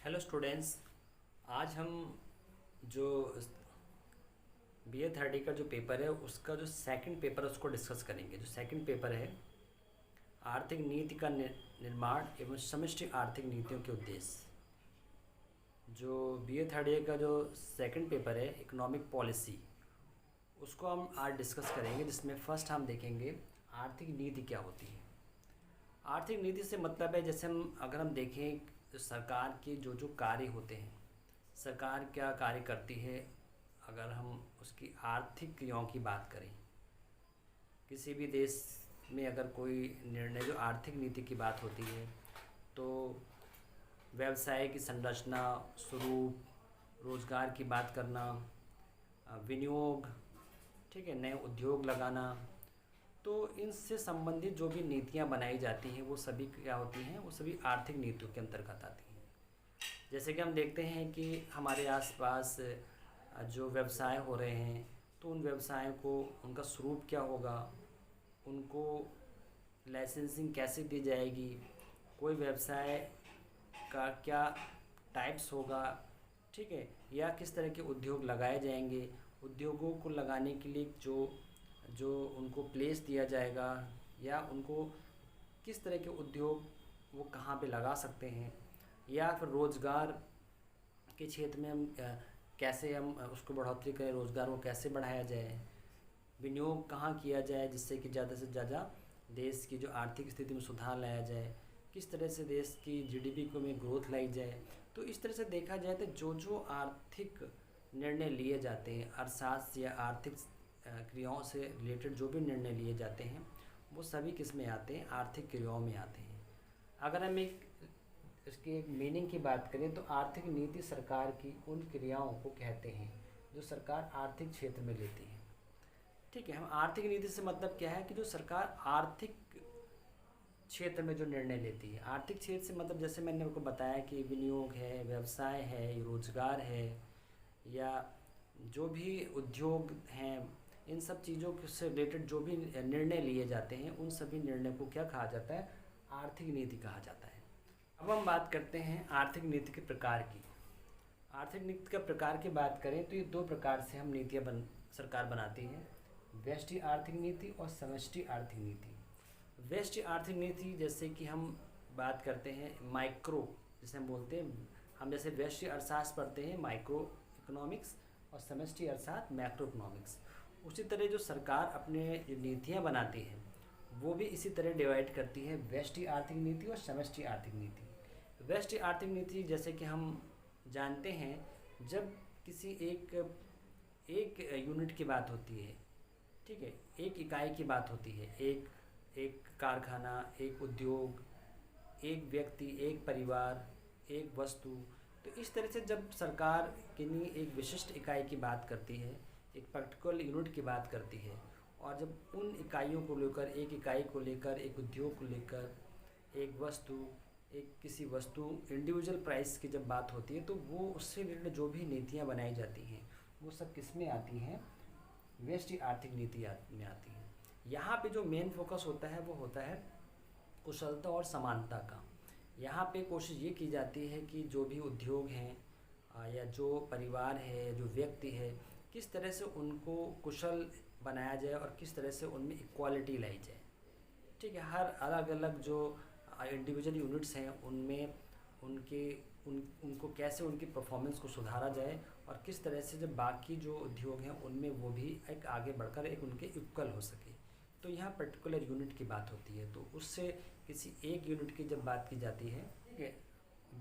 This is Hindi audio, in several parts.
Hello students. आज हम जो बीए थर्ड का जो पेपर है उसका जो सेकंड पेपर है उसको डिस्कस करेंगे। जो सेकंड पेपर है आर्थिक नीति का निर्माण एवं समष्टि आर्थिक नीतियों के उद्देश्य। जो बीए थर्ड ईयर का जो सेकंड पेपर है इकोनॉमिक पॉलिसी उसको हम आज डिस्कस करेंगे, जिसमें फर्स्ट हम देखेंगे आर्थिक नीति क्या होती है। आर्थिक नीति से मतलब है जैसे अगर हम देखें तो सरकार के जो जो कार्य होते हैं, सरकार क्या कार्य करती है। अगर हम उसकी आर्थिक क्रियाओं की बात करें, किसी भी देश में अगर कोई निर्णय जो आर्थिक नीति की बात होती है तो व्यवसाय की संरचना, स्वरूप, रोजगार की बात करना, विनियोग, ठीक है, नए उद्योग लगाना, तो इनसे संबंधित जो भी नीतियाँ बनाई जाती हैं वो सभी क्या होती हैं, वो सभी आर्थिक नीतियों के अंतर्गत आती हैं। जैसे कि हम देखते हैं कि हमारे आसपास जो व्यवसाय हो रहे हैं तो उन व्यवसायों को उनका स्वरूप क्या होगा, उनको लाइसेंसिंग कैसे दी जाएगी, कोई व्यवसाय का क्या टाइप्स होगा, ठीक है, या किस तरह के उद्योग लगाए जाएंगे, उद्योगों को लगाने के लिए जो जो उनको प्लेस दिया जाएगा या उनको किस तरह के उद्योग वो कहाँ पे लगा सकते हैं, या फिर रोज़गार के क्षेत्र में हम कैसे हम उसको बढ़ोतरी करें, रोज़गार को कैसे बढ़ाया जाए, विनियोग कहाँ किया जाए जिससे कि ज़्यादा से ज़्यादा देश की जो आर्थिक स्थिति में सुधार लाया जाए, किस तरह से देश की जीडीपी को में ग्रोथ लाई जाए। तो इस तरह से देखा जाए तो जो जो आर्थिक निर्णय लिए जाते हैं, अर्थशास्त्र या आर्थिक क्रियाओं से रिलेटेड जो भी निर्णय लिए जाते हैं वो सभी किस में आते हैं, आर्थिक क्रियाओं में आते हैं। अगर हम इसकी एक मीनिंग की बात करें तो आर्थिक नीति सरकार की उन क्रियाओं को कहते हैं जो सरकार आर्थिक क्षेत्र में लेती है। ठीक है, हम आर्थिक नीति से मतलब क्या है कि जो सरकार आर्थिक क्षेत्र में जो निर्णय लेती है। आर्थिक क्षेत्र से मतलब जैसे मैंने आपको बताया कि विनियोग है, व्यवसाय है, रोजगार है, या जो भी उद्योग हैं, इन सब चीज़ों से रिलेटेड जो भी निर्णय लिए जाते हैं उन सभी निर्णय को क्या कहा जाता है, आर्थिक नीति कहा जाता है। अब हम बात करते हैं आर्थिक नीति के प्रकार की। आर्थिक नीति का प्रकार की बात करें तो ये दो प्रकार से हम नीतियाँ सरकार बनाती है, व्यष्टि आर्थिक नीति और समष्टि आर्थिक नीति। व्यष्टि आर्थिक नीति जैसे कि हम बात करते हैं माइक्रो, जैसे हम बोलते हैं, हम जैसे व्यष्टि अर्थशास्त्र पढ़ते हैं माइक्रो इकोनॉमिक्स और समष्टि अर्थशास्त्र मैक्रो इकोनॉमिक्स, उसी तरह जो सरकार अपने जो नीतियाँ बनाती है वो भी इसी तरह डिवाइड करती है व्यष्टि आर्थिक नीति और समष्टि आर्थिक नीति। व्यष्टि आर्थिक नीति जैसे कि हम जानते हैं जब किसी एक यूनिट की बात होती है, ठीक है, एक इकाई की बात होती है, एक एक कारखाना, एक उद्योग, एक व्यक्ति, एक परिवार, एक वस्तु। तो इस तरह से जब सरकार किन्हीं एक विशिष्ट इकाई की बात करती है, एक पर्टिकुलर यूनिट की बात करती है, और जब उन इकाइयों को लेकर, एक इकाई को लेकर, एक उद्योग को लेकर, एक वस्तु, एक किसी वस्तु इंडिविजुअल प्राइस की जब बात होती है तो वो उससे रिलेटेड जो भी नीतियाँ बनाई जाती हैं वो सब किस में आती हैं, व्यष्टि आर्थिक नीति में आती है। यहाँ पे जो मेन फोकस होता है वो होता है कुशलता और समानता का। यहाँ पे कोशिश ये की जाती है कि जो भी उद्योग हैं या जो परिवार है, जो व्यक्ति है, किस तरह से उनको कुशल बनाया जाए और किस तरह से उनमें इक्वालिटी लाई जाए। ठीक है, हर अलग अलग जो इंडिविजुअल यूनिट्स हैं उनमें उनको कैसे उनकी परफॉर्मेंस को सुधारा जाए और किस तरह से जब बाकी जो उद्योग हैं उनमें वो भी एक आगे बढ़कर एक उनके इक्वल हो सके। तो यहाँ पर्टिकुलर यूनिट की बात होती है, तो उससे किसी एक यूनिट की जब बात की जाती है, ठीक है।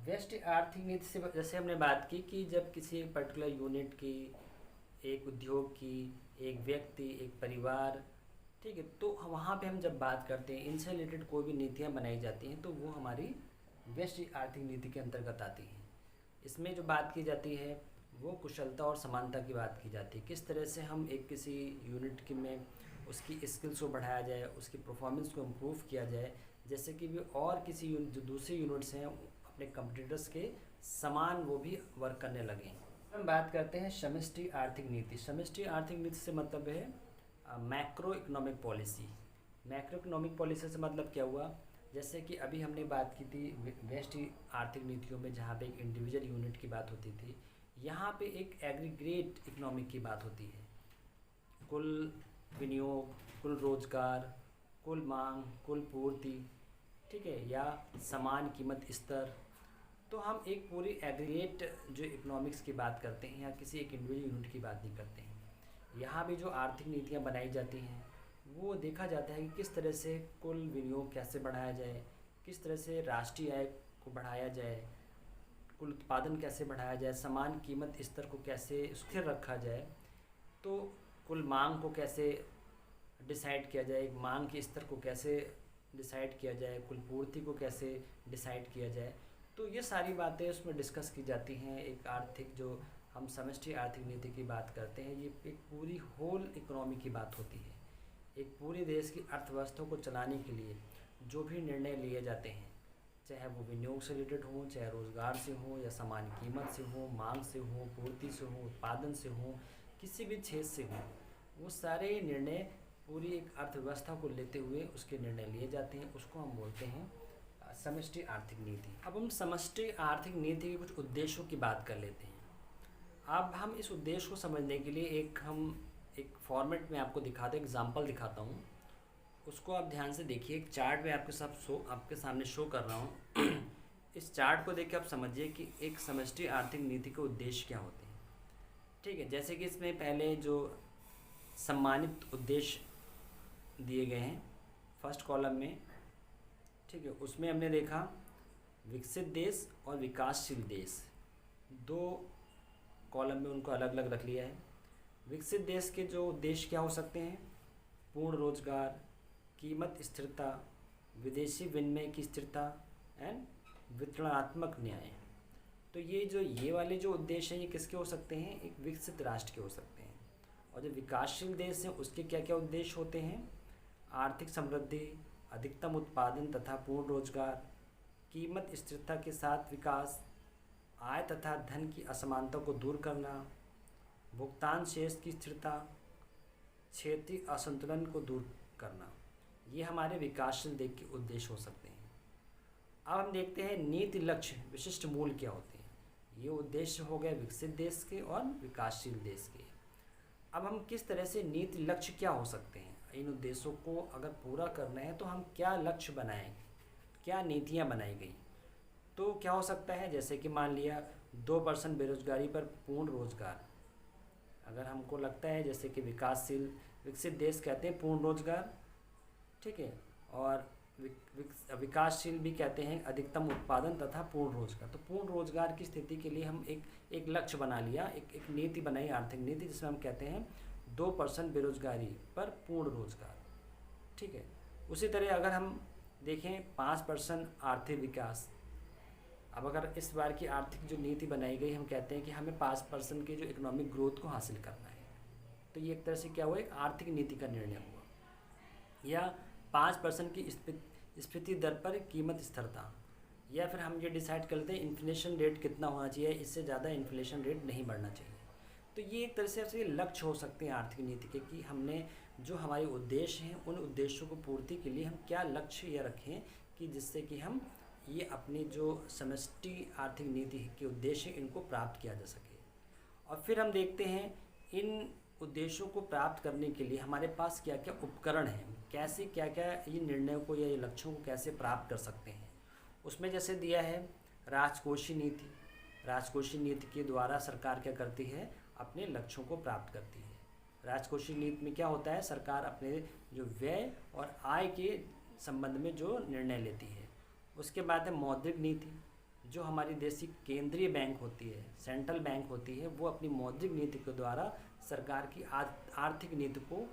व्यष्टि आर्थिक नीति से जैसे हमने बात की कि जब किसी पर्टिकुलर यूनिट की, एक उद्योग की, एक व्यक्ति, एक परिवार, ठीक है, तो वहाँ पे हम जब बात करते हैं इनसे रिलेटेड कोई भी नीतियाँ बनाई जाती हैं तो वो हमारी व्यष्टि आर्थिक नीति के अंतर्गत आती हैं। इसमें जो बात की जाती है वो कुशलता और समानता की बात की जाती है, किस तरह से हम एक किसी यूनिट के में उसकी स्किल्स को बढ़ाया जाए, उसकी परफॉर्मेंस को इम्प्रूव किया जाए, जैसे कि भी और किसी जो दूसरे यूनिट्स हैं अपने कंपटीटर्स के समान वो भी वर्क करने लगें। हम बात करते हैं समष्टि आर्थिक नीति। समष्टि आर्थिक नीति से मतलब है macro economic policy. Macro economic policy से मतलब क्या हुआ, जैसे कि अभी हमने बात की थी वेस्ट आर्थिक नीतियों में, जहाँ पे एक इंडिविजुअल यूनिट की बात होती थी, यहाँ पे एक एग्रीगेट इकोनॉमिक की बात होती है। कुल विनियोग, कुल रोजगार, कुल मांग, कुल पूर्ति, ठीक है, या समान कीमत स्तर। तो हम एक पूरी एग्रीगेट जो इकोनॉमिक्स की बात करते हैं या किसी एक इंडिविजुअल यूनिट की बात नहीं करते हैं। यहाँ भी जो आर्थिक नीतियाँ बनाई जाती हैं वो देखा जाता है कि किस तरह से कुल विनियोग कैसे बढ़ाया जाए, किस तरह से राष्ट्रीय आय को बढ़ाया जाए, कुल उत्पादन कैसे बढ़ाया जाए, समान कीमत स्तर को कैसे स्थिर रखा जाए, तो कुल मांग को कैसे डिसाइड किया जाए, मांग के स्तर को कैसे डिसाइड किया जाए, कुल पूर्ति को कैसे डिसाइड किया जाए। तो ये सारी बातें उसमें डिस्कस की जाती हैं। एक आर्थिक जो हम समष्टि आर्थिक नीति की बात करते हैं, ये एक पूरी होल इकोनॉमी की बात होती है। एक पूरे देश की अर्थव्यवस्था को चलाने के लिए जो भी निर्णय लिए जाते हैं, चाहे वो विनियोग से रिलेटेड हो, चाहे रोज़गार से हो, या समान कीमत से हो, मांग से हो, पूर्ति से हो, उत्पादन से हो, किसी भी क्षेत्र से हो, वो सारे निर्णय पूरी एक अर्थव्यवस्था को लेते हुए उसके निर्णय लिए जाते हैं। उसको हम बोलते हैं समष्टि आर्थिक नीति। अब हम समष्टि आर्थिक नीति के कुछ उद्देश्यों की बात कर लेते हैं। अब हम इस उद्देश्य को समझने के लिए एक फॉर्मेट में आपको दिखाता हूँ, एग्जाम्पल दिखाता हूँ, उसको आप ध्यान से देखिए। एक चार्ट में आपके सामने शो कर रहा हूँ। इस चार्ट को देख के आप समझिए कि एक समष्टि आर्थिक नीति के उद्देश्य क्या होते हैं। ठीक है, जैसे कि इसमें पहले जो सम्मानित उद्देश्य दिए गए हैं फर्स्ट कॉलम में, ठीक है, उसमें हमने देखा विकसित देश और विकासशील देश, दो कॉलम में उनको अलग अलग रख लिया है। विकसित देश के जो उद्देश्य क्या हो सकते हैं? पूर्ण रोजगार, कीमत स्थिरता, विदेशी विनिमय की स्थिरता एंड वितरणात्मक न्याय। तो ये वाले जो उद्देश्य हैं ये किसके हो सकते हैं? एक विकसित राष्ट्र के हो सकते हैं। और जो विकासशील देश हैं उसके क्या क्या उद्देश्य होते हैं? आर्थिक समृद्धि, अधिकतम उत्पादन तथा पूर्ण रोजगार, कीमत स्थिरता के साथ विकास, आय तथा धन की असमानता को दूर करना, भुगतान शेष की स्थिरता, क्षेत्रीय असंतुलन को दूर करना। ये हमारे विकासशील देश के उद्देश्य हो सकते हैं। अब हम देखते हैं नीति, लक्ष्य, विशिष्ट मूल्य क्या होते हैं। ये उद्देश्य हो गए विकसित देश के और विकासशील देश के। अब हम किस तरह से नीति, लक्ष्य क्या हो सकते हैं, इन उद्देश्यों को अगर पूरा करना है तो हम क्या लक्ष्य बनाएं, क्या नीतियाँ बनाई गई। तो क्या हो सकता है, जैसे कि मान लिया 2% बेरोजगारी पर पूर्ण रोजगार। अगर हमको लगता है जैसे कि विकसित देश कहते हैं पूर्ण रोजगार, ठीक है, और विकासशील भी कहते हैं अधिकतम उत्पादन तथा पूर्ण रोजगार। तो पूर्ण रोजगार की स्थिति के लिए हम एक लक्ष्य बना लिया, एक नीति बनाई, आर्थिक नीति, जिसमें हम कहते हैं 2% बेरोजगारी पर पूर्ण रोजगार। ठीक है, उसी तरह अगर हम देखें 5% आर्थिक विकास। अब अगर इस बार की आर्थिक जो नीति बनाई गई, हम कहते हैं कि हमें 5% की जो इकोनॉमिक ग्रोथ को हासिल करना है। तो ये एक तरह से क्या हुआ, एक आर्थिक नीति का निर्णय हुआ। या 5% की स्फीति दर पर कीमत स्थिरता, या फिर हम ये डिसाइड कर लेते हैं इन्फ्लेशन रेट कितना होना चाहिए, इससे ज़्यादा इन्फ्लेशन रेट नहीं बढ़ना चाहिए। तो ये एक तरह से लक्ष्य हो सकते हैं आर्थिक नीति के, कि हमने जो हमारे उद्देश्य हैं उन उद्देश्यों को पूर्ति के लिए हम क्या लक्ष्य ये रखें कि जिससे कि हम ये अपनी जो समष्टि आर्थिक नीति के उद्देश्य इनको प्राप्त किया जा सके। और फिर हम देखते हैं इन उद्देश्यों को प्राप्त करने के लिए हमारे पास क्या क्या उपकरण हैं, कैसे क्या क्या ये निर्णयों को या ये लक्ष्यों को कैसे प्राप्त कर सकते हैं। उसमें जैसे दिया है राजकोषीय नीति। राजकोषीय नीति के द्वारा सरकार क्या करती है, अपने लक्ष्यों को प्राप्त करती है। राजकोषीय नीति में क्या होता है, सरकार अपने जो व्यय और आय के संबंध में जो निर्णय लेती है। उसके बाद है मौद्रिक नीति। जो हमारी देश की केंद्रीय बैंक होती है, सेंट्रल बैंक होती है, वो अपनी मौद्रिक नीति के द्वारा सरकार की आर्थिक नीति को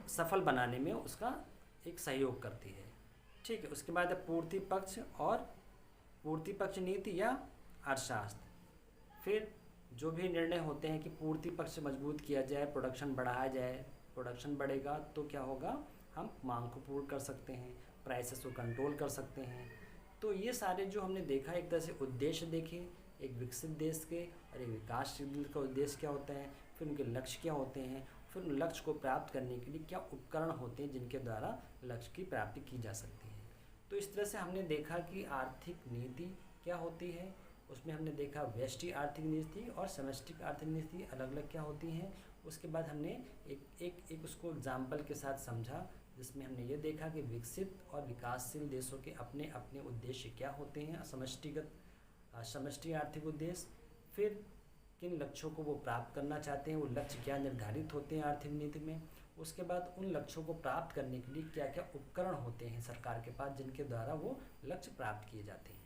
सफल बनाने में उसका एक सहयोग करती है। ठीक है, उसके बाद है पूर्ति पक्ष और पूर्ति पक्ष नीति या अर्थशास्त्र। फिर जो भी निर्णय होते हैं कि पूर्ति पक्ष मजबूत किया जाए, प्रोडक्शन बढ़ाया जाए, प्रोडक्शन बढ़ेगा तो क्या होगा, हम मांग को पूर्ण कर सकते हैं, प्राइसेस को कंट्रोल कर सकते हैं। तो ये सारे जो हमने देखा, एक तरह से उद्देश्य देखे, एक विकसित देश के और एक विकासशील का उद्देश्य क्या होता है, फिर उनके लक्ष्य क्या होते हैं, फिर उन लक्ष्य को प्राप्त करने के लिए क्या उपकरण होते हैं जिनके द्वारा लक्ष्य की प्राप्ति की जा सकती है। तो इस तरह से हमने देखा कि आर्थिक नीति क्या होती है। उसमें हमने देखा व्यष्टि आर्थिक नीति और समष्टि आर्थिक नीति अलग अलग क्या होती हैं। उसके बाद हमने एक उसको एग्जाम्पल के साथ समझा, जिसमें हमने ये देखा कि विकसित और विकासशील देशों के अपने अपने उद्देश्य क्या होते हैं, समष्टि आर्थिक उद्देश्य, फिर किन लक्ष्यों को वो प्राप्त करना चाहते हैं, वो लक्ष्य क्या निर्धारित होते हैं आर्थिक नीति में। उसके बाद उन लक्ष्यों को प्राप्त करने के लिए क्या क्या उपकरण होते हैं सरकार के पास, जिनके द्वारा वो लक्ष्य प्राप्त किए जाते हैं।